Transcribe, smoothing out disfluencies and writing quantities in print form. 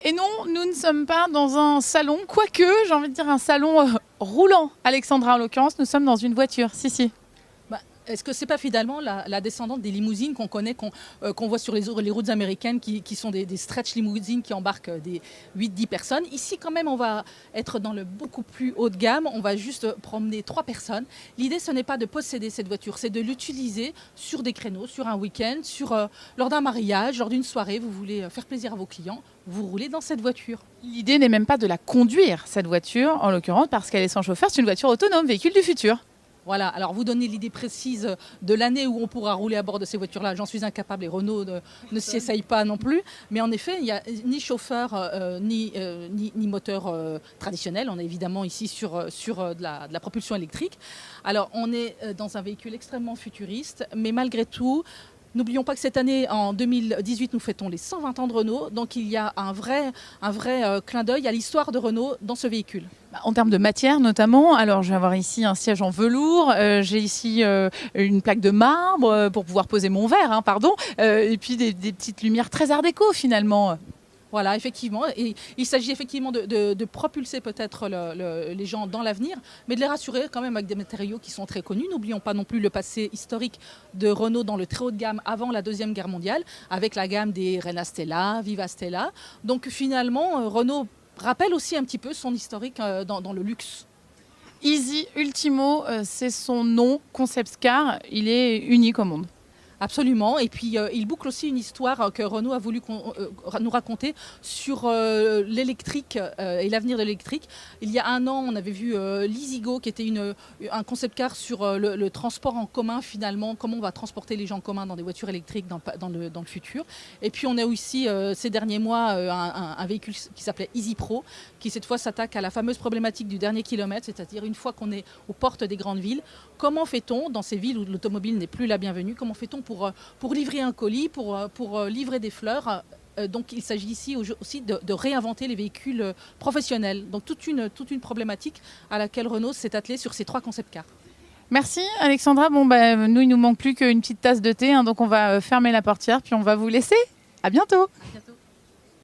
Et non, nous ne sommes pas dans un salon, quoique, j'ai envie de dire un salon roulant, Alexandra en l'occurrence, nous sommes dans une voiture, si. Est-ce que c'est pas finalement la descendante des limousines qu'on connaît, qu'on voit sur les routes américaines, qui sont des stretch limousines qui embarquent des 8-10 personnes. Ici, quand même, on va être dans le beaucoup plus haut de gamme. On va juste promener 3 personnes. L'idée, ce n'est pas de posséder cette voiture, c'est de l'utiliser sur des créneaux, sur un week-end, lors d'un mariage, lors d'une soirée. Vous voulez faire plaisir à vos clients, vous roulez dans cette voiture. L'idée n'est même pas de la conduire, cette voiture, en l'occurrence, parce qu'elle est sans chauffeur, c'est une voiture autonome, véhicule du futur. Voilà, alors vous donnez l'idée précise de l'année où on pourra rouler à bord de ces voitures-là. J'en suis incapable et Renault ne s'y essaye pas non plus. Mais en effet, il n'y a ni chauffeur ni moteur traditionnel. On est évidemment ici sur de la propulsion électrique. Alors on est dans un véhicule extrêmement futuriste, mais malgré tout, n'oublions pas que cette année, en 2018, nous fêtons les 120 ans de Renault. Donc il y a un vrai clin d'œil à l'histoire de Renault dans ce véhicule. En termes de matière notamment, alors je vais avoir ici un siège en velours, j'ai ici une plaque de marbre pour pouvoir poser mon verre, et puis des petites lumières très art déco finalement. Voilà, effectivement. Et il s'agit effectivement de propulser peut-être les gens dans l'avenir, mais de les rassurer quand même avec des matériaux qui sont très connus. N'oublions pas non plus le passé historique de Renault dans le très haut de gamme avant la Deuxième Guerre mondiale, avec la gamme des Renastella, Vivastella. Donc finalement, Renault rappelle aussi un petit peu son historique dans le luxe. Easy Ultimo, c'est son nom, concept car, il est unique au monde. Absolument. Et puis, il boucle aussi une histoire que Renault a voulu nous raconter sur l'électrique et l'avenir de l'électrique. Il y a un an, on avait vu l'Easygo, qui était un concept car sur le transport en commun, finalement, comment on va transporter les gens en commun dans des voitures électriques dans le futur. Et puis, on a aussi, ces derniers mois, un véhicule qui s'appelait Easy Pro, qui cette fois s'attaque à la fameuse problématique du dernier kilomètre, c'est-à-dire une fois qu'on est aux portes des grandes villes, comment fait-on, dans ces villes où l'automobile n'est plus la bienvenue, comment fait-on pour livrer un colis, pour livrer des fleurs. Donc il s'agit ici aussi de réinventer les véhicules professionnels. Donc toute une problématique à laquelle Renault s'est attelé sur ces 3 concept cars. Merci Alexandra. Nous, il nous manque plus qu'une petite tasse de thé, donc on va fermer la portière, puis on va vous laisser. À bientôt.